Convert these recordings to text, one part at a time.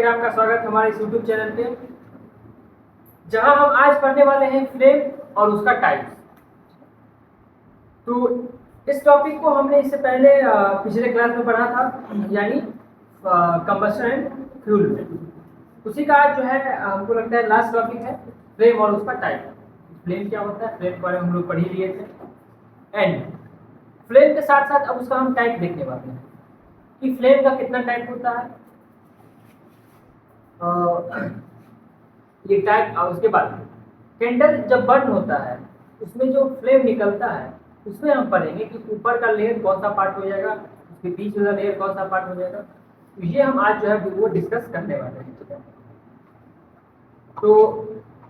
आपका स्वागत हमारे इस YouTube चैनल पे, जहां हम आज पढ़ने वाले हैं फ्लेम और उसका टाइप। तो इस टॉपिक को हमने इससे पहले पिछले क्लास में पढ़ा था, यानी कंबशन एंड फ्यूल में। उसी का आज जो है हमको लगता है लास्ट टॉपिक है फ्लेम और उसका टाइप। फ्लेम क्या होता है, फ्लेम के बारे में हम लोग पढ़ ही लिए थे। एंड फ्लेम के साथ साथ अब उसका हम टाइप देखने वाले हैं कि फ्लेम का कितना टाइप होता है। ये टाइप, और उसके बाद कैंडल जब बर्न होता है उसमें जो फ्लेम निकलता है उसमें हम पढ़ेंगे कि ऊपर का लेयर कौन सा पार्ट हो जाएगा, उसके बीच वाला लेयर कौन सा पार्ट हो जाएगा। तो ये हम आज जो है वो डिस्कस करने वाले हैं, ठीक है। तो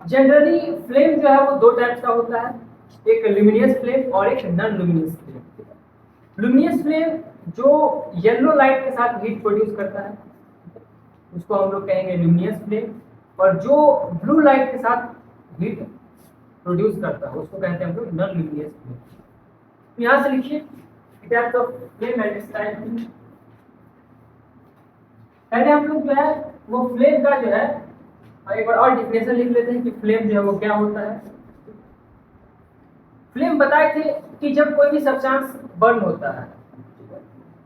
जनरली फ्लेम जो है वो दो टाइप्स का होता है, एक ल्यूमिनियस फ्लेम और एक non luminous flame. Luminous flame जो येलो लाइट के साथ हीट प्रोड्यूस करता है उसको हम लोग कहेंगे ल्यूमिनियस फ्लेम, और जो ब्लू लाइट के साथ हीट प्रोड्यूस करता है उसको कहते हैं हम लोग नॉन ल्यूमिनियस फ्लेम। तो यहाँ से लिखिए types of flame and it's type. पहले हम लोग जो है वो फ्लेम का जो है एक बार और डिफिनेशन लिख लेते हैं कि फ्लेम जो है वो क्या होता है। फ्लेम बताए थे कि जब कोई भी सब्सटेंस बर्न होता है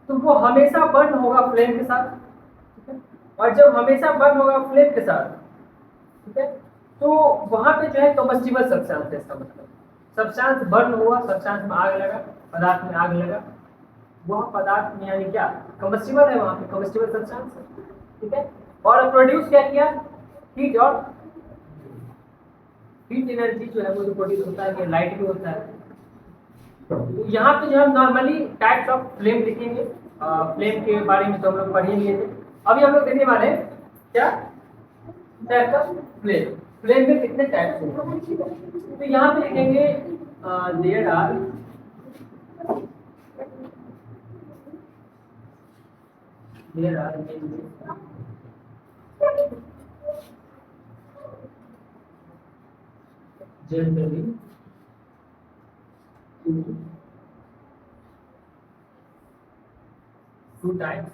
तो वो हमेशा बर्न होगा फ्लेम के साथ, ठीक है। और जब हमेशा बर्न होगा फ्लेम के साथ, ठीक है, तो वहां पे जो है कम्बस्टिबल सब्सटेंस है। इसका मतलब सब्सटेंस बर्न हुआ, सब्सटेंस में आग लगा, पदार्थ में आग लगा, वह पदार्थ में यानी क्या कम्बस्टिबल है, वहां पे कम्बस्टिबल सब्सटेंस है, ठीक है। और प्रोड्यूस क्या किया, हीट, और हीट एनर्जी जो है वो जो प्रोड्यूस होता है, लाइट भी होता है। तो यहाँ पे जो हम नॉर्मली टाइप्स ऑफ फ्लेम लिखेंगे। फ्लेम के बारे में तो हम लोग पढ़ ही लिए थे। अभी हम लोग देखने वाले हैं क्या टाइप ऑफ फ्लेम। फ्लेम में कितने टाइप्स होते हैं, तो यहाँ पे लिखेंगे there are generally two types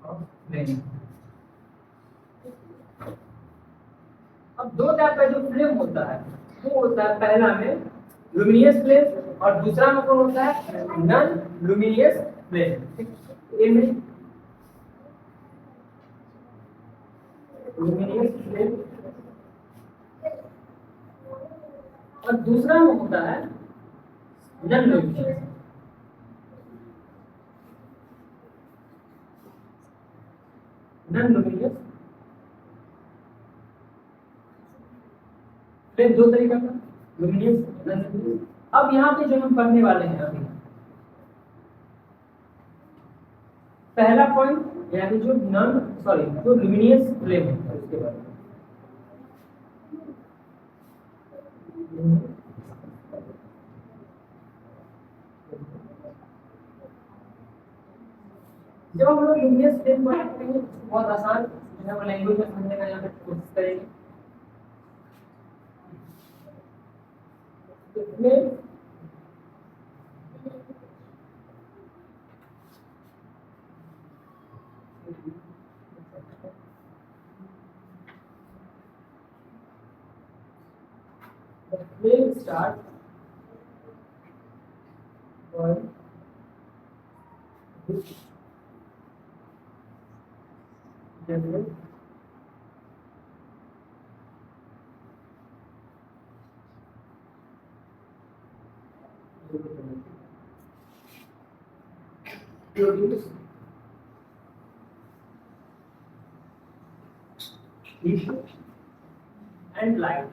of flame। अब दो टाइप का जो फ्लेम होता है वो होता है, पहला में लुमिनियस फ्लेम और दूसरा में कौन होता है, नॉन लुमिनियस फ्लेम। इनमें लुमिनियस फ्लेम और दूसरा में होता है non luminous. Non luminous flame दो तरीका का, लुमिनियस, नॉन लुमिनियस। अब यहाँ पे जो हम पढ़ने वाले हैं अभी पहला पॉइंट, यानी जो जो लुमिनियस फ्लेम है उसके बारे में। जब हम लोग लुमिनियस फ्लेम बात करेंगे बहुत आसान जो है वो लैंग्वेज में समझने का यहाँ पे कोशिश करेंगे। Flame flame start burn which generate produce heat and light।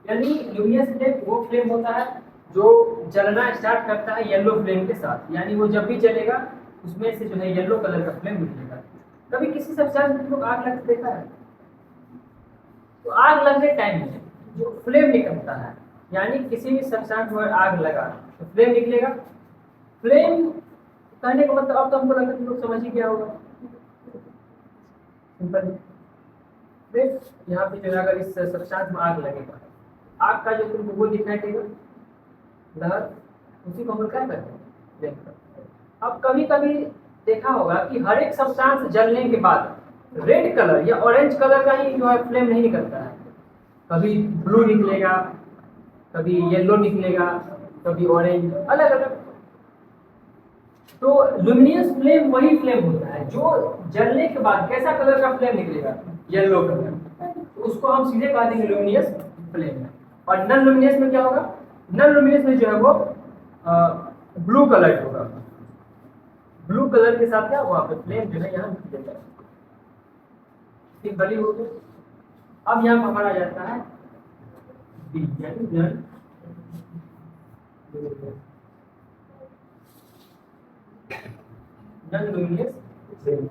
यानी लुमिनियस फ्लेम वो फ्लेम होता है जो जलना स्टार्ट करता है येलो फ्लेम के साथ, यानी वो जब भी जलेगा उसमें से जो है येलो कलर का फ्लेम निकलेगा। कभी किसी सब्सटेंस में लोग आग लगते देखा है, तो आग लगने टाइम में जो फ्लेम निकलता है, यानी किसी भी सब्सटेंस में आग लगा तो फ्लेम निकलेगा। फ्लेम कहने का मतलब अब तो हमको लगता है तुम लोग समझ ही गया होगा, सिंपल। यहाँ पे जो है अगर इस सब्सटेंस में आग लगेगा, आग का जो तुमको वो दिखाई देगा, लहर, उसी को हम लोग क्या करते हैं, फ्लेम करते हैं। अब कभी कभी देखा होगा कि हर एक सब्सटेंस जलने के बाद रेड कलर या ऑरेंज कलर का ही जो है फ्लेम नहीं निकलता है, कभी ब्लू निकलेगा, कभी येलो निकलेगा, कभी ऑरेंज, अलग अलग। तो लुमिनियस फ्लेम वही फ्लेम होता है जो जलने के बाद कैसा कलर का फ्लेम निकलेगा, येलो कलर, तो उसको हम सीधे कह देंगे लुमिनियस फ्लेम है। और नॉन लुमिनियस में क्या होगा, नॉन लुमिनियस में जो है वो ब्लू कलर होगा, ब्लू कलर के साथ क्या वहाँ पे फ्लेम जो है यहाँ निकलेगा। ठीक, बली हो गई। अब यहाँ पर हमारा जाता है B, यानी non luminous flame.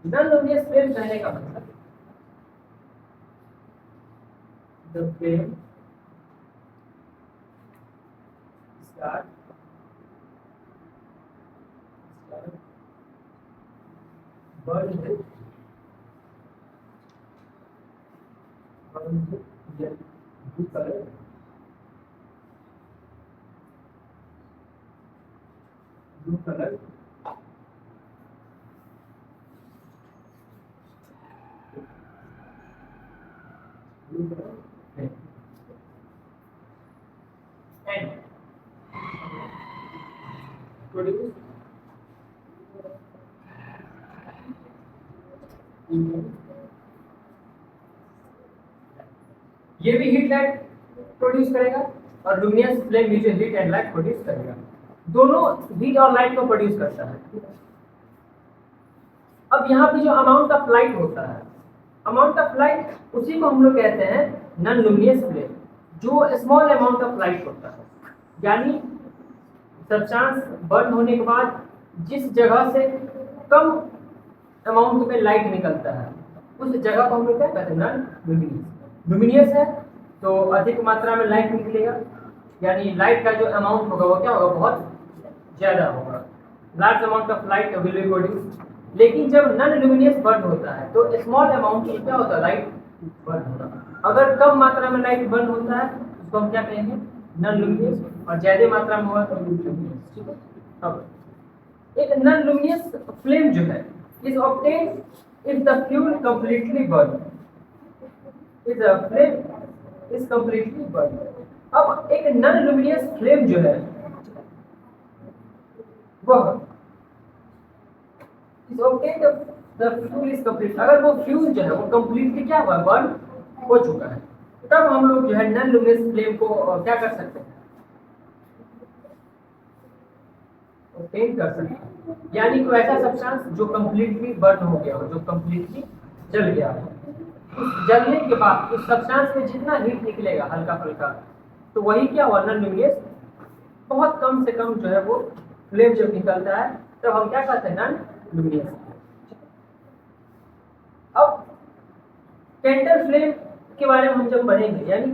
Non luminous flame कहने का मतलब the flame start burn with blue color, blue color and produce ये भी हीट लाइट प्रोड्यूस करेगा और लुमिनियस फ्लेम भी जो हीट एंड लाइट प्रोड्यूस करेगा, दोनों हीट और लाइट को प्रोड्यूस करता है। अब यहाँ पे जो अमाउंट ऑफ लाइट होता है, अमाउंट ऑफ लाइट उसी को हम लोग कहते हैं नॉन लुमिनियस फ्लेम, जो स्मॉल अमाउंट ऑफ लाइट होता है, यानी सब्सटेंस बर्न होने के बाद जिस जगह से कम अमाउंट में लाइट निकलता है उस जगह को हम लोग क्या कहते हैं, नॉन लुमिनियस। लुमिनियस है तो अधिक मात्रा में लाइट निकलेगा, यानी लाइट का जो अमाउंट होगा वो क्या होगा, बहुत ज्यादा होगा, large amount of light will be produce. लेकिन जब नॉन लुमिनियस बर्न होता है तो स्मॉल अमाउंट में क्या होता है, लाइट बर्न होगा। अगर कम मात्रा में लाइट बर्न होता है उसको हम क्या कहेंगे, नॉन लुमिनियस, और ज्यादा मात्रा में होगा तो लुमिनियस। ठीक है, अब एक नॉन लुमिनियस फ्लेम जो है is obtained if the fuel completely burn, is a flame is completely burn. अब एक नॉन लुमिनियस फ्लेम जो है वह is obtained the fuel is complete, अगर वो फ्यूल जो है वो कंप्लीटली क्या हुआ, बर्न हो चुका है, तब हम लोग जो है नॉन लुमिनियस फ्लेम को क्या कर सकते हैं, ऑब्टेन कर सकते हैं। यानी कोई ऐसा सब्सटेंस जो कंप्लीटली बर्न हो गया हो, जो कंप्लीटली जल गया हो, उस जलने के बाद उस सब्सटेंस में जितना हीट निकलेगा हल्का फुल्का, तो वही क्या हुआ, नॉन लुमिनियस। बहुत कम से कम जो है वो फ्लेम जब निकलता है तब हम क्या कहते हैं, नॉन लुमिनियस। अब कैंडल फ्लेम के बारे में हम जब पढ़ेंगे, यानी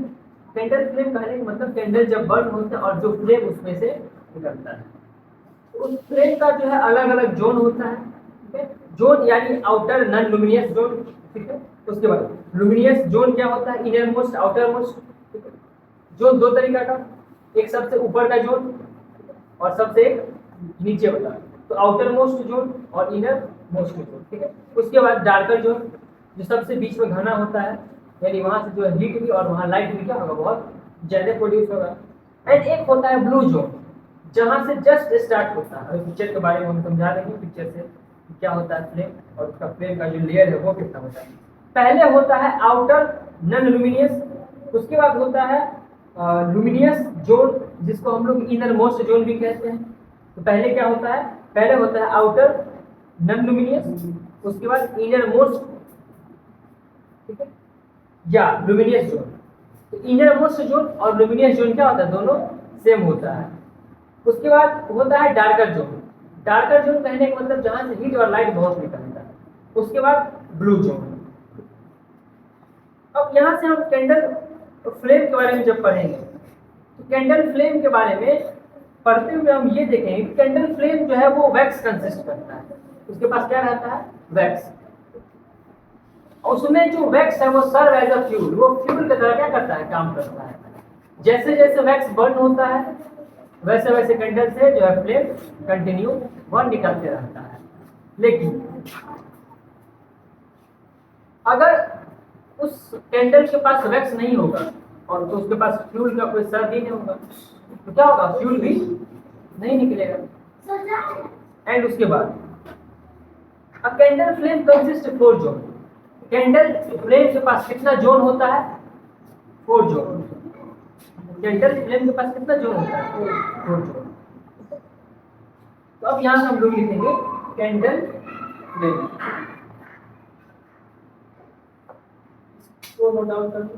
कैंडल फ्लेम कहने का मतलब कैंडल जब बर्न होता है और जो फ्लेम उसमें से निकलता है, उस फ्लेम का जो है अलग अलग जोन होता है। ठीक है, जोन यानी आउटर नॉन लुमिनियस जोन। ठीक है, उसके बाद लुमिनियस जोन क्या होता है, इनर मोस्ट, आउटर मोस्ट। ठीक है, जोन दो तरीका का, एक सबसे ऊपर का जोन और सबसे एक नीचे वाला, तो आउटर मोस्ट जोन और इनर मोस्ट जोन। ठीक है, उसके बाद डार्कर जोन जो सबसे बीच में घना होता है, यानी वहां से जो है हीट भी और वहां लाइट भी क्या होगा, बहुत ज्यादा प्रोड्यूस होगा। एंड एक होता है ब्लू जोन, जहां से जस्ट स्टार्ट होता है। पिक्चर के बारे में हम समझा देंगे, पिक्चर से क्या होता है फ्लेम और उसका फ्लेम का जो लेयर है वो कितना होता है। पहले होता है आउटर नॉन लुमिनियस, उसके बाद होता है लुमिनियस जोन जिसको हम लोग इनर मोस्ट जोन भी कहते हैं। तो पहले क्या होता है, पहले होता है आउटर नॉन लुमिनियस, उसके बाद इनर मोस्ट, ठीक है, या लुमिनियस जोन। तो इनर मोस्ट जोन और लुमिनियस जोन क्या होता है, दोनों सेम होता है। उसके बाद होता है डार्कर जोन। डार्कर जोन कहने का मतलब जहां से हीट और लाइट बहुत निकलता है। उसके बाद ब्लू जोन। अब यहाँ से हम कैंडल फ्लेम के बारे में जब पढ़ेंगे तो कैंडल फ्लेम के बारे में पढ़ते हुए हम ये देखेंगे कि कैंडल फ्लेम जो है वो वैक्स कंसिस्ट करता है, उसके पास क्या रहता है, वैक्स। उसमें जो वैक्स है वो सर्व एज अ फ्यूल, वो फ्यूल की तरह क्या करता है, काम करता है। जैसे जैसे वैक्स बर्न होता है वैसे वैसे कैंडल से जो है फ्लेम कंटिन्यू बर्न निकलते रहता है। लेकिन अगर उस कैंडल के पास वैक्स नहीं होगा और तो उसके पास फ्यूल का कोई सर्व ही नहीं होगा, तो क्या होगा, फ्यूल भी नहीं निकलेगा। एंड उसके बाद अ candle flame consist 4 zone. Candle flame के पास कितना जोन होता है, 4 जोन। कैंडल फ्लेम के पास कितना जोन होता है, 4 जोन। तो अब यहां से हम लोग लिखेंगे कैंडल फ्लेम को नोट डाउन कर लो।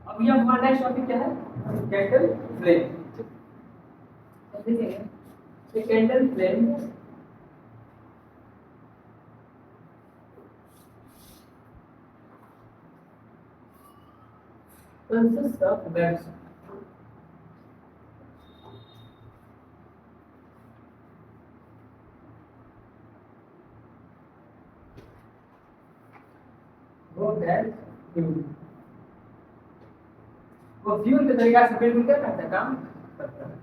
अब ये हमारा नेक्स्ट टॉपिक क्या है, कैंडल फ्लेम। देखेंगे candle flame consists of wax। वो गैस फ्यूल, वो फ्यूल के तरीका से बिल्कुल क्या करता है, काम करता है।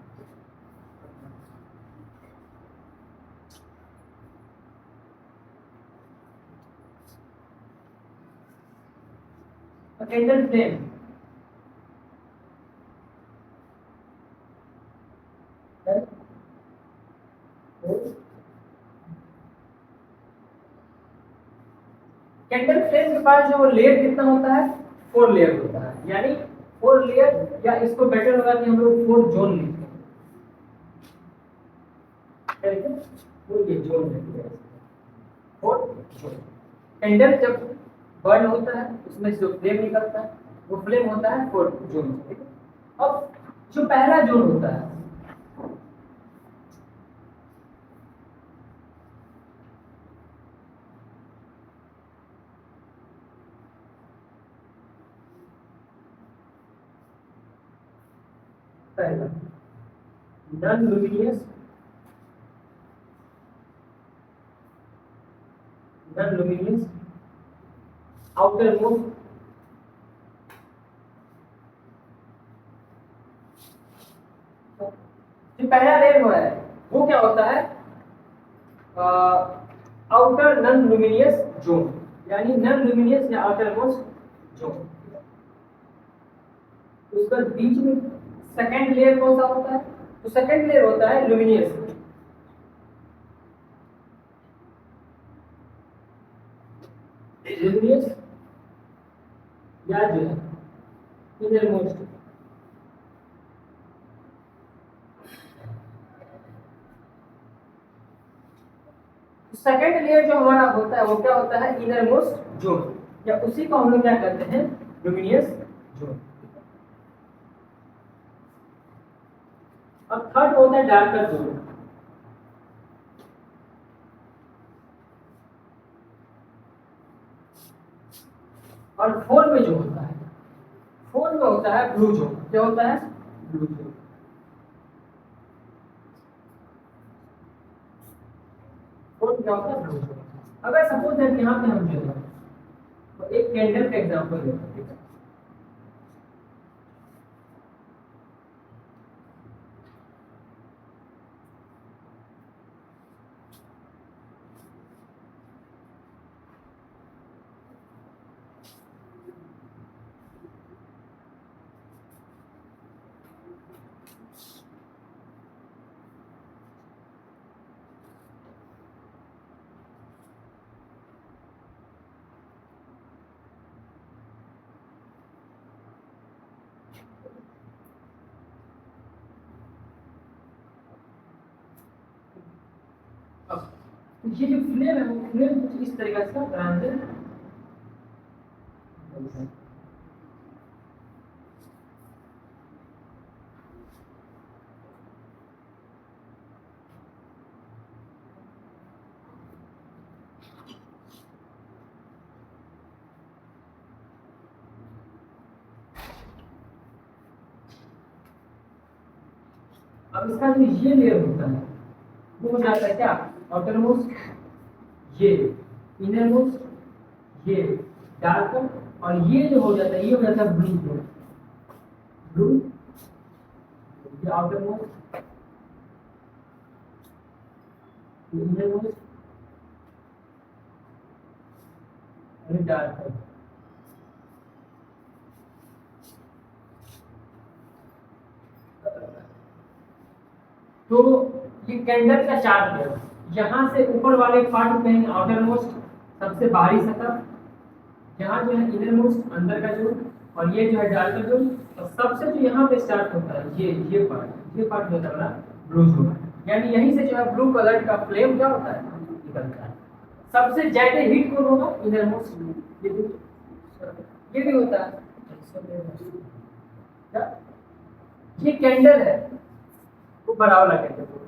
कैंडल फ्लेम कैंडल फ्लेम के पास जो वो लेयर कितना होता है, 4 लेयर होता है। यानी 4 लेयर, या इसको बेटर होगा कि हम लोग 4 जोन लिखें। क्या लिखें, वो ये जोन लिखते हैं, 4 जोन। कैंडल जब बर्न होता है उसमें से जो फ्लेम निकलता है वो फ्लेम होता है 4 जोन। अब जो पहला जोन होता है, पहला non luminous, non luminous outer most जो पहला लेयर हो रहा है वो क्या होता है, आउटर नॉन लुमिनियस जोन, यानी नॉन लुमिनियस या आउटर मोस्ट जोन। उसका बीच में सेकंड लेयर कौन सा होता है, तो सेकंड लेयर होता है लुमिनियस। लुमिनियस या जो है इनर मोस्ट। सेकंड लेयर जो हमारा होता है वो क्या होता है, इनर मोस्ट जोन, या उसी को हम लोग क्या कहते हैं, लुमिनियस जोन। अब थर्ड होता है डार्कर जोन। और फोर्थ में जो होता है, फोर्थ में होता है ब्लू जोन। क्या होता है, ब्लू जोन। फोर्थ क्या होता है, ब्लू जोन। अगर सपोज दैट यहाँ पे हम जो है तो एक कैंडल का एग्जांपल लेते हैं, ठीक है। अब ये जो फ्लेम है वो फ्लेम कुछ इस तरीके से ध्यान से अब इसका जो ये लेयर होता है वो हो जाता है क्या आउटर मोस्ट, ये इनर मोस्ट, ये डार्कर, और ये जो हो जाता है ये हो जाता है ब्लू, ब्लू ये आउटर मोस्ट, ये इनर मोस्ट, और डार्कर। तो ये कैंडल का चार्ट है, यहाँ से ऊपर वाले पार्ट में आउटर मोस्ट सबसे बाहरी सतह, यहाँ जो है इनर मोस्ट अंदर का जोन, और ये जो है डार्कर जोन, और सबसे जो यहाँ पे स्टार्ट होता है ये पार्ट जो होता है ब्लू जोन, यानी यहीं से जो है ब्लू कलर का फ्लेम क्या होता है निकलता है। सबसे ज्यादा हीट कौन होगा इनर मोस्ट, ये भी होता है क्या? ये कैंडल है वो बड़ा वाला कैंडल होगा,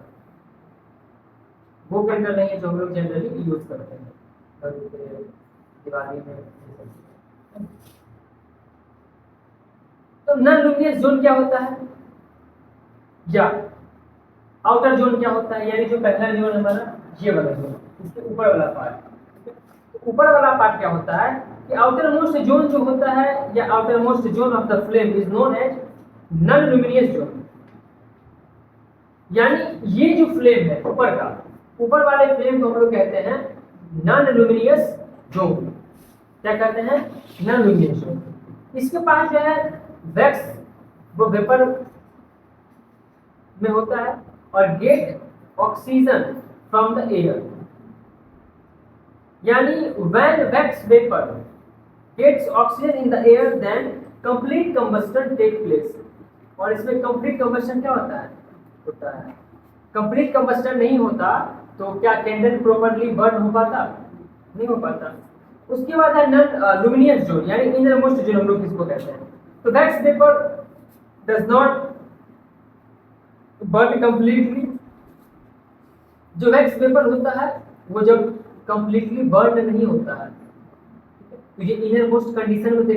वो कैंडल नहीं है जो हम लोग जनरली यूज करते हैं दिवाली में। तो नॉन लुमिनियस जोन क्या होता है, या आउटर जोन क्या होता है, यानी जो पहला जोन हमारा ये वाला जोन, इसके ऊपर वाला पार्ट। तो ऊपर वाला पार्ट क्या होता है कि आउटर मोस्ट जोन जो होता है या outermost zone of the flame is known as non luminous zone. यानी ये जो फ्लेम है ऊपर का, ऊपर वाले फ्लेम को हम लोग कहते हैं नॉन लुमिनियस जोन। क्या कहते हैं? Non luminous zone. इसके पास जो है वैक्स वो वेपर में होता है और get oxygen from the air, यानी when wax vapour gets oxygen in the air then complete combustion take place. और इसमें कंप्लीट कंबस्टन क्या होता है कंप्लीट कंबस्टन नहीं होता तो क्या कैंडल प्रॉपर्ली बर्न हो पाता? नहीं हो पाता। उसके बाद है नॉन लुमिनियस जोन, यानी इनर मोस्ट जोन हम लोग किसको कहते हैं। तो wax vapour does not burn completely. जो वैक्स वेपर होता है वो जब कंप्लीटली बर्न नहीं होता है, तो ये इनर मोस्ट कंडीशन में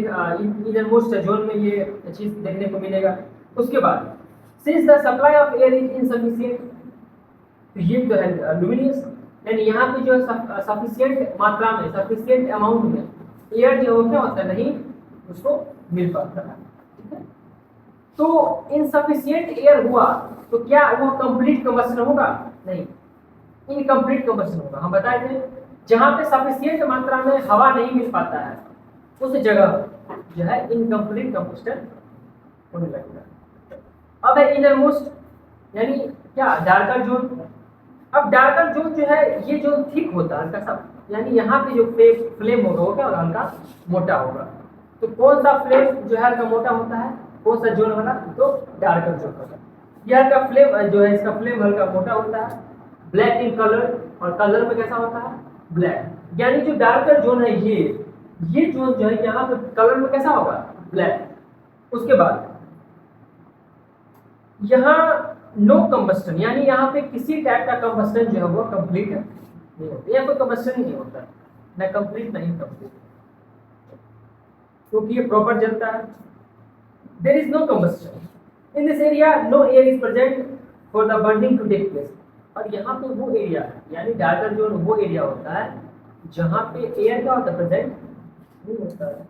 इनर मोस्ट जोन में ये चीज देखने को मिलेगा। उसके बाद since the supply of air is insufficient, तो ये जो है लुमिनियस, यानी यहाँ पे जो है सफिशिएंट मात्रा में, सफिशिएंट अमाउंट में एयर जो क्या होता है नहीं उसको मिल पाता है। ठीक है, तो इनसफिशिएंट एयर हुआ तो क्या वो कंप्लीट कंबस्टन होगा? नहीं, इनकम्प्लीट कंबस्टन होगा। हम बताए थे जहाँ पे सफिशिएंट मात्रा में हवा नहीं मिल पाता है उस जगह जो है इनकम्प्लीट कंबस्टन होने लगता है। अब है इनर मोस्ट यानी क्या डार्कर जोन। अब डार्कर जोन जो है ये जो थिक होता है इसका सब, यानी यहाँ पे जो फ्लेम होगा वो क्या होगा? हल्का मोटा होगा। तो कौन सा फ्लेम जो है हल्का मोटा होता है? कौन सा जोन वाला? तो डार्कर जोन वाला। यह हल्का फ्लेम जो है इसका फ्लेम हल्का मोटा होता है, ब्लैक इन कलर, और कलर में कैसा होता है? ब्लैक। यानी जो डार्कर जोन है ये जोन जो है यहाँ पे कलर में कैसा होगा? ब्लैक। उसके बाद यहाँ नो कंबस्टन, यानी यहाँ पे किसी टाइप का कंबस्टन जो है वो कंप्लीट नहीं होता, या कोई कंबस्टन ही नहीं होता, ना कंप्लीट ना इनकम्प्लीट, क्योंकि ये प्रॉपर जलता है। There is no combustion in this area, no air is present for the burning to take place. और यहाँ पे वो एरिया है, यानी डार्कर जोन वो एरिया होता है जहाँ पे एयर क्या होता है? प्रेजेंट नहीं होता है।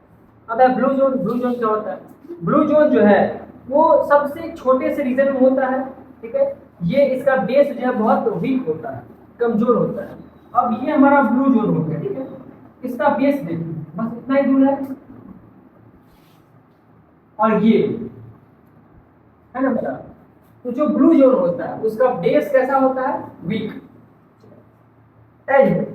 अब है ब्लू जोन। ब्लू जोन क्या होता है? ब्लू जोन जो है वो सबसे छोटे से रीजन में होता है। ठीक है, ये इसका बेस जो है बहुत वीक होता है, कमजोर होता है। अब ये हमारा ब्लू जोन हो गया। ठीक है, इसका बेस देखिए बस इतना ही दूर है, और ये है ना बता। तो जो ब्लू जोन होता है उसका बेस कैसा होता है? Weak. And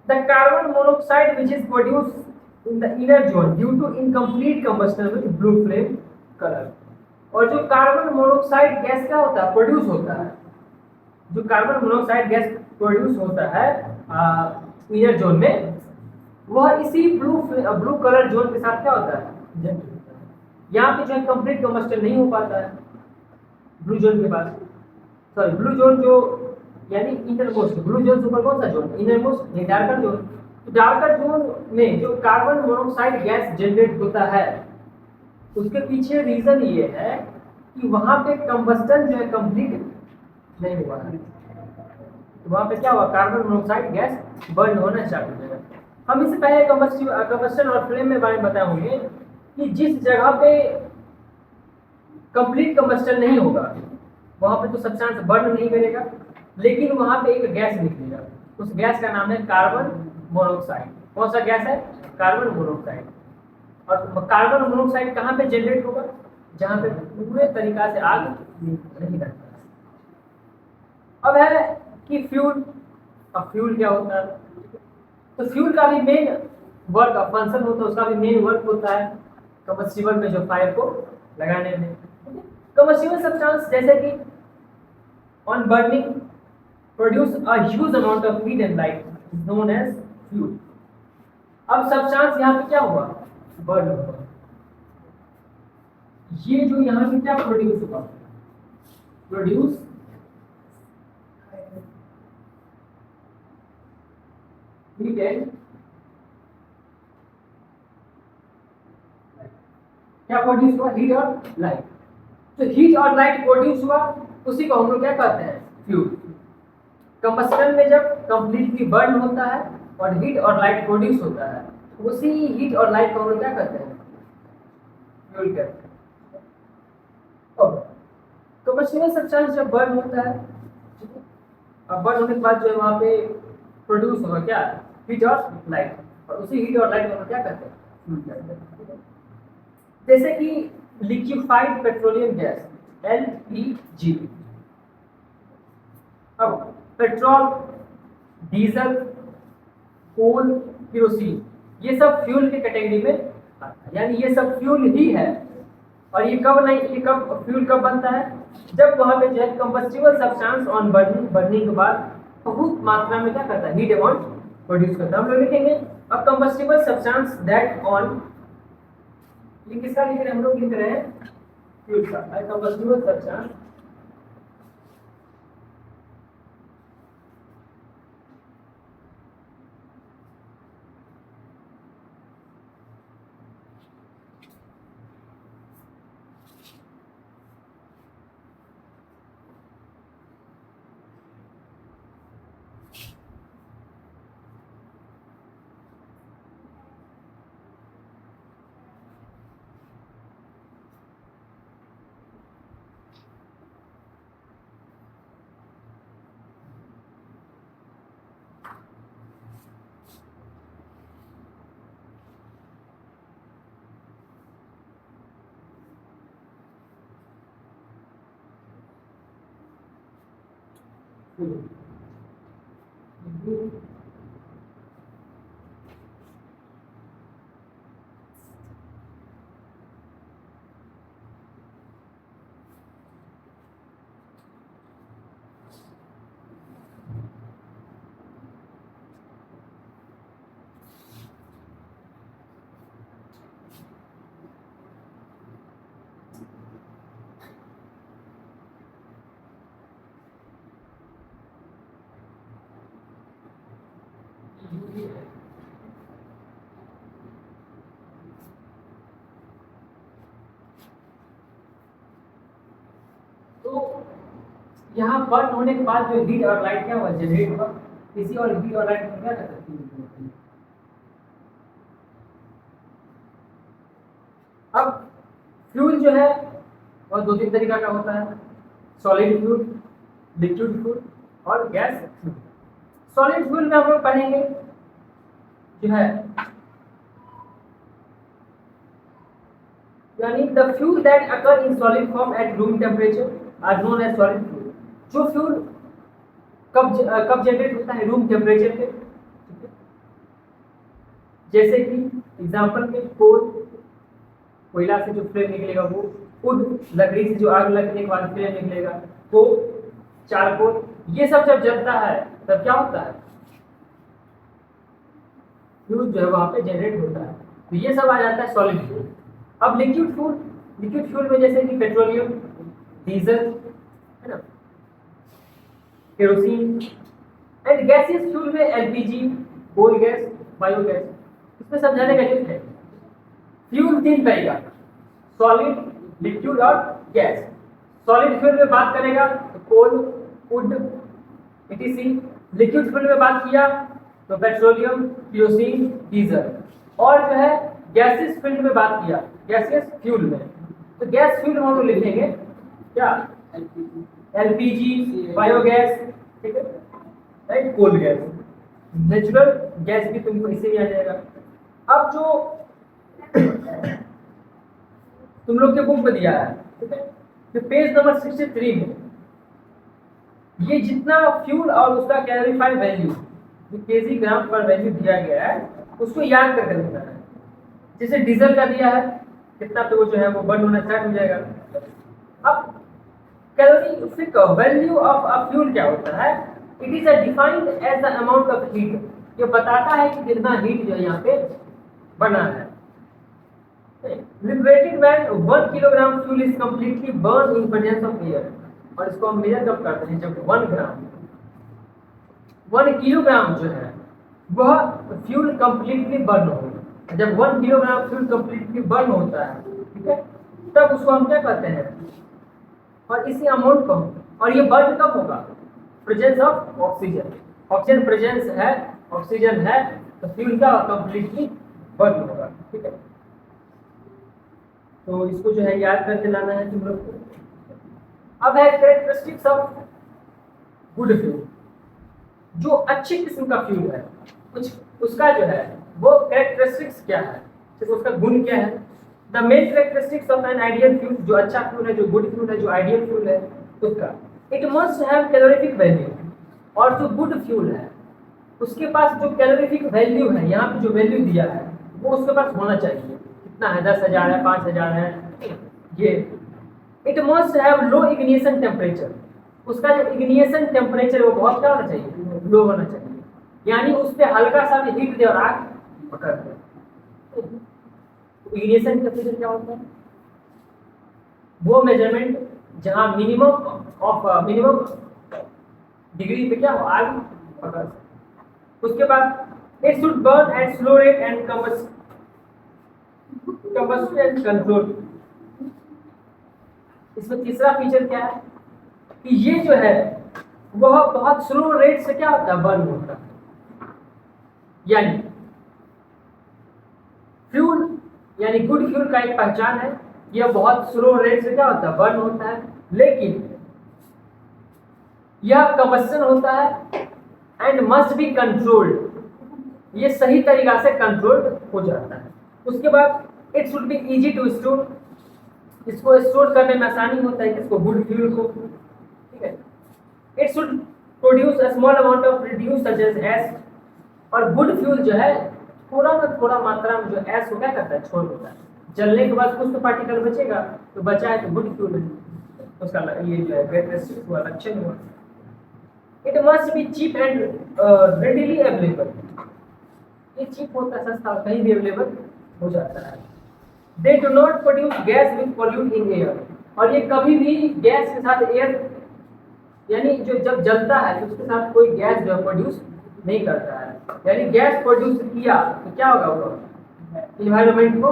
the carbon monoxide which is produced in the inner zone due to incomplete combustion with blue flame colour. और जो कार्बन मोनोऑक्साइड गैस क्या होता है, प्रोड्यूस होता है, जो कार्बन मोनोऑक्साइड गैस प्रोड्यूस होता है इनर जोन में, वह इसी ब्लू कलर जोन के साथ क्या होता है, यहाँ पे जो है कंप्लीट कम्बस्टन नहीं हो पाता है ब्लू जोन के पास। सॉरी, ब्लू जोन जो यानी इनरमोस्ट, ब्लू जोन से ऊपर कौन सा जोन, इनरमोस्ट, ये डार्कर जोन। तो डार्कर जोन में जो कार्बन मोनोऑक्साइड गैस जनरेट होता है, उसके पीछे रीजन ये है कि वहां पे कंबस्टन जो है कंप्लीट नहीं हुआ है। तो वहां पे क्या हुआ, कार्बन मोनोऑक्साइड गैस बर्न होना स्टार्ट हो जाएगा। हम इससे पहले कंबस्टन और फ्लेम में बारे में बताए होंगे कि जिस जगह पे कंप्लीट कंबस्टन नहीं होगा वहां पे तो सब्सटेंस बर्न नहीं करेगा, लेकिन वहां पे एक गैस निकलेगा, उस गैस का नाम है कार्बन मोनोऑक्साइड। कौन सा गैस है, कार्बन मोनोऑक्साइड। और कार्बन मोनोऑक्साइड कहाँ पे जनरेट होगा, जहां पे पूरे तरीका से आग नहीं लगता। अब है कि फ्यूल। अब फ्यूल क्या होता है, तो फ्यूल का भी मेन वर्क फंक्शन होता है, उसका भी मेन वर्क होता है कंबस्टिबल में, जो फायर को लगाने में। कंबस्टिबल सब्सटेंस जैसे कि on burning produce a huge amount of heat and light known as fuel. अब सब्सटेंस यहाँ पे क्या हुआ, बर्न हुआ, ये जो यहाँ पे क्या प्रोड्यूस हुआ, प्रोड्यूस हीट एंड क्या प्रोड्यूस हुआ, हीट और लाइट। तो हीट और लाइट प्रोड्यूस हुआ, उसी को हम लोग क्या कहते हैं, फ्यूल। कंबस्टन में जब कंप्लीटली बर्न होता है और हीट और लाइट प्रोड्यूस होता है, उसी हीट और लाइट को हम लोग क्या कहते हैं, फ्यूल कहते हैं। अब कंबस्टिबल सब्सटेंस जब बर्न होता है, अब बर्न होने के बाद जो है वहां पे प्रोड्यूस होगा क्या, हीट और लाइट, और उसी हीट और लाइट को हम लोग क्या कहते हैं, फ्यूल कहते हैं। जैसे कि लिक्विफाइड पेट्रोलियम गैस LPG। अब पेट्रोल, डीजल, कोल, केरोसिन, ये सब फ्यूल की कैटेगरी में आता है, यानी ये सब फ्यूल ही है। और ये कब नहीं, ये कब फ्यूल कब बनता है, जब वहां पे जो है कंबस्टिबल सब्सटेंस ऑन बर्निंग के बाद बहुत मात्रा में क्या करता है, हीट अमाउंट प्रोड्यूस करता है। हम लोग लिखेंगे अब कंबस्टिबल सब्सटेंस दैट ऑन, ये किसका लिख रहे हैं, हम लोग लिख रहे हैं फ्यूल का, कंबस्टिबल सब्सटेंस तो यहाँ बर्न होने के बाद जो हीट और लाइट क्या हुआ, जनरेट हुआ, इसी और हीट और लाइट को क्या कहते हैं। अब फ्यूल जो है वह दो तीन तरीका का होता है, सॉलिड फ्यूल, लिक्विड फ्यूल और गैस फ्यूल। सॉलिड फ्यूल में हम लोग पढ़ेंगे जो है, यानी the fuel that occur in solid form at room temperature are known as solid fuel. जो फ्यूल कब जनरेट होता है, रूम टेम्परेचर पे। जैसे कि एग्जांपल में कोल, कोयला से जो फ्लेम निकलेगा वो वुड, लकड़ी से जो आग लगने के बाद फ्लेम निकलेगा वो चारकोल। ये सब जब जलता है तब क्या होता है, फ्यूल जो है वहां पे जनरेट होता है। तो ये सब आ जाता है सॉलिड फ्यूल। अब लिक्विड फ्यूल, लिक्विड फ्यूल में जैसे कि पेट्रोलियम, डीजल, है ना, केरोसिन। एंड गैसियस फ्यूल में एलपीजी, कोल गैस, बायोगैस। इसमें समझाने का जरूरत है। फ्यूल तीन तरह का, सॉलिड, लिक्विड और गैस। सॉलिड फ्यूल में बात करेगा तो कोल, वुड, ईटीसी। लिक्विड फ्यूल में बात किया तो पेट्रोलियम, केरोसिन, डीजल। और जो है गैसियस फ्यूल में बात किया, गैसियस फ्यूल में तो गैस फ्यूल हम लोग लिखेंगे क्या, एलपीजी, बायोगैस, ठीक है, right, coal gas. Natural gas भी तुमको इसे भी आ जाएगा। अब जो तुम लोग के बुक में दिया है, ठीक है, तो पेज नंबर 63 में ये जितना फ्यूल और उसका कैलोरीफाइड वैल्यू, केजी ग्राम पर वैल्यू दिया गया है, उसको याद करके लिखना है। जैसे डीजल का दिया है कितना, तो वो जो है वो बर्न होना स्टार्ट हो जाएगा। अब calorific value of a fuel क्या होता है, it is defined as the amount of heat. ये बताता है कि कितना हीट जो है यहाँ पे बना है। Liberated when 1 kilogram fuel is completely burn in presence of air. और इसको हम मेजर कब करते हैं, जब 1 किलोग्राम जो है वह फ्यूल कंप्लीटली बर्न हो। जब 1 किलोग्राम फ्यूल कंप्लीटली बर्न होता है, ठीक है, तब उसको हम क्या कहते हैं, और इसी अमाउंट को, और ये बर्न कब होगा, presence of oxygen. Oxygen presence है, ऑक्सीजन है, तो फ्यूल का कंप्लीटली बर्न होगा, ठीक है। तो इसको जो है याद करके लाना है तुम लोग को। अब है कैरेक्टरिस्टिक्स ऑफ गुड फ्यूल। जो अच्छी किस्म का फ्यूल है कुछ उसका जो है वो कैरेक्टरिस्टिक्स क्या है, तो उसका गुण क्या है। The main characteristics of an ideal fuel, जो अच्छा फ्यूल है, जो गुड फ्यूल है, जो आइडियल फ्यूल है उसका, it must have calorific value. और जो गुड फ्यूल है उसके पास जो कैलोरीफिक वैल्यू है, यहाँ पे जो वैल्यू दिया है वो उसके पास होना चाहिए। कितना है, 10,000 है, 5,000 है, ये। It must have low ignition temperature. उसका जो इग्निशन टेम्परेचर वो बहुत क्या होना चाहिए, लो होना चाहिए। यानी उस पर हल्का सा भी हीट दे और आग पकड़ दे। इग्निशन टेम्परेचर क्या होता है, वो मेजरमेंट जहां मिनिमम डिग्री पे क्या हो, आग पकड़। उसके बाद it should burn at slow rate and combustion control. इसमें तीसरा फीचर क्या है कि ये जो है वह बहुत स्लो रेट से क्या होता है, बर्न होता है। यानी फ्यूल, यानी गुड फ्यूल का एक पहचान है, यह बहुत स्लो रेट से क्या होता है, बर्न होता है, लेकिन यह कंबस्शन होता है एंड मस्ट बी कंट्रोल्ड। ये सही तरीका से कंट्रोल हो जाता है। उसके बाद it should be easy to store. इसको स्टोर करने में आसानी होता है किसको, गुड फ्यूल को, ठीक है। It should produce a small amount of रिड्यूस सच एज एस। और गुड फ्यूल जो है थोड़ा ना थोड़ा मात्रा में जो एस हो क्या करता है, छोड़ देता है। जलने के बाद कुछ तो पार्टिकल बचेगा, तो बचा है तो गुड फ्यूल है, उसका ये जो है कैरेक्टरिस्टिक हुआ, लक्षण हुआ। It must be cheap and readily available. ये चीप होता है, सस्ता, कहीं भी अवेलेबल हो जाता है। They do not produce gas with pollute in air. और ये कभी भी गैस के साथ एयर, यानी जो जब जलता है तो उसके साथ कोई गैस जो प्रोड्यूस नहीं करता है। यानी गैस प्रोड्यूस किया तो क्या होगा, वो इन्वायरमेंट को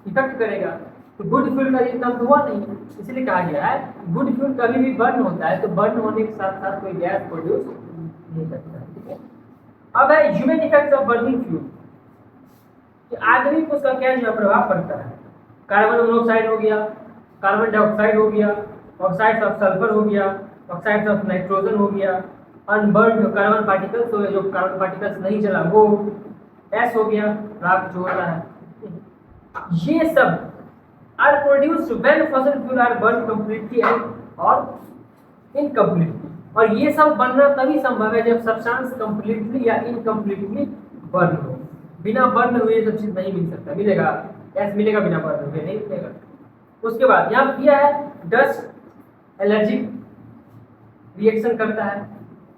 इफेक्ट करेगा। तो गुड फ्यूल का ये तब हुआ नहीं, इसलिए कहा गया है गुड फ्यूल कभी भी बर्न होता है तो बर्न होने के साथ साथ कोई गैस प्रोड्यूस नहीं करता है, ठीक है। अब है human effects of burning fuel, कि आदमी को उसका क्या जो प्रभाव पड़ता है। कार्बन मोनोऑक्साइड हो गया, कार्बन डाइऑक्साइड हो गया, ऑक्साइड्स ऑफ सल्फर हो गया, ऑक्साइड्स ऑफ नाइट्रोजन हो गया, अनबर्न जो कार्बन पार्टिकल्स हो गए, जो कार्बन पार्टिकल्स नहीं जला वो एस हो गया, राख जो होता है। ये सब are produced when fossil fuel are burn completely और इनकम्प्लीटली। और ये सब बनना तभी संभव है जब सब्सटेंस कंप्लीटली या इनकम्प्लीटली बर्न हो। बिना बर्न हुए ये सब चीज नहीं मिल सकता, मिलेगा गैस मिलेगा बिना बर्न हुए? नहीं मिलेगा। उसके बाद यहाँ दिया है डस्ट एलर्जिक रिएक्शन करता है।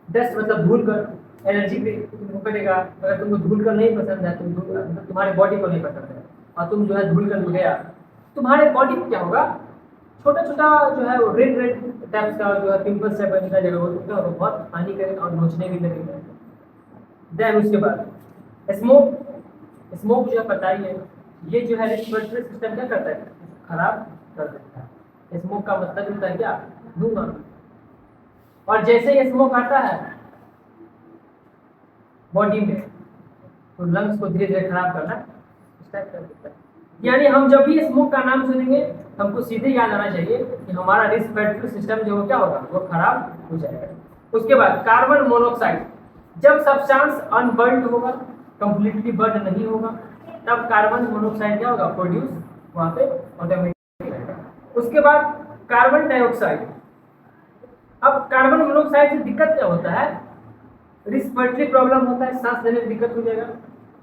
डस्ट मतलब धूल कर, एलर्जिक तुमको करेगा। अगर तुमको धूल कर नहीं पसंद है, तुम तुम्हारे बॉडी को नहीं पसंद है और तुम जो है धूल कर गया, तुम्हारे बॉडी में क्या होगा, छोटा छोटा जो है वो रेड रेड टाइप्स का जो है पिंपल्स टाइप का जगह वो क्या होगा, बहुत हानि करेगा और नोचने भी लगेगा। देन उसके बाद स्मोक जो है पता ही है, ये जो है रेस्पिरेटरी सिस्टम क्या करता है, खराब कर देता है। स्मोक का मतलब होता है क्या, धुआं। और जैसे ही स्मोक आता है बॉडी में तो लंग्स को धीरे धीरे खराब करना स्टार्ट कर देता है। यानी हम जब भी स्मोक का नाम सुनेंगे हमको सीधे याद आना चाहिए कि हमारा रेस्पिरेटरी सिस्टम जो क्या होगा, वो खराब हो जाएगा। उसके बाद कार्बन मोनोऑक्साइड, जब सब्सटेंस अनबर्न्ड होगा, कंप्लीटली बर्न नहीं होगा, तब कार्बन मोनोऑक्साइड क्या होगा, प्रोड्यूस वहां पे ऑटोमेटिक रहेगा। उसके बाद कार्बन डाइऑक्साइड। अब कार्बन मोनोऑक्साइड से दिक्कत क्या होता है, रिस्पिरेटरी प्रॉब्लम होता है, सांस लेने में दिक्कत हो जाएगा,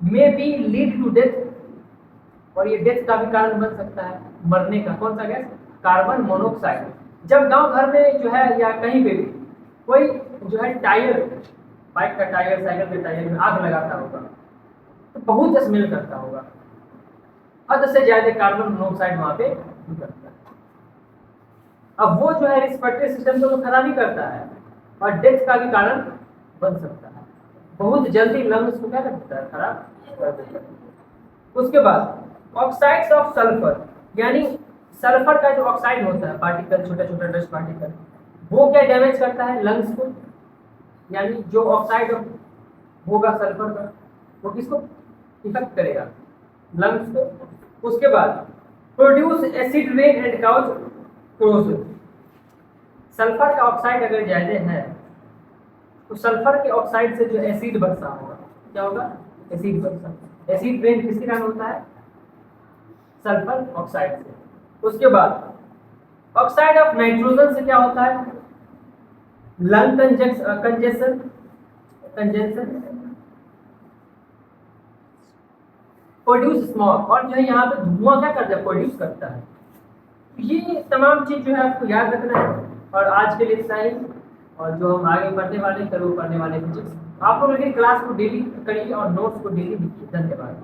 may be lead to death, और ये डेथ का भी कारण बन सकता है, मरने का। कौन सा गैस, कार्बन मोनोऑक्साइड। जब गांव घर में जो है या कहीं पे भी कोई जो है टायर, बाइक का टायर, साइकिल के टायर में आग लगाता होगा तो बहुत स्मेल करता होगा, हद से ज्यादा कार्बन मोनोऑक्साइड वहां पे निकलता है। अब वो जो है रेस्पिरेटरी सिस्टम को तो खराब ही करता है और डेथ का भी कारण बन सकता है, बहुत जल्दी लंग्स को क्या करता है, खराब कर देता है। उसके बाद ऑक्साइड्स ऑफ सल्फर, यानी सल्फर का जो ऑक्साइड होता है, पार्टिकल, छोटा छोटा डस्ट पार्टिकल, वो क्या डैमेज करता है, लंग्स को। यानी जो ऑक्साइड होगा सल्फर का, वो किसको इफेक्ट करेगा, लंग्स को। उसके बाद produce acid rain and cause corrosion. Sulphur का ऑक्साइड अगर ज्यादा है तो सल्फर के ऑक्साइड से जो एसिड बरसा होगा, क्या होगा, एसिड बरसा। एसिड रेन किसके कारण होता है, सल्फर ऑक्साइड से। उसके बाद ऑक्साइड ऑफ नाइट्रोजन से क्या होता है, लंग कंजेशन, प्रोड्यूस स्मॉग, और जो है यहाँ पे धुआं क्या करता है, प्रोड्यूस करता है। ये तमाम चीज जो है आपको याद रखना है। और आज के लिए इतना ही, और जो हम आगे पढ़ने वाले कल वो पढ़ने वाले फिजिक्स। आप लोग लेकिन क्लास को डेली करिए और नोट्स को डेली लिखिए। धन्यवाद।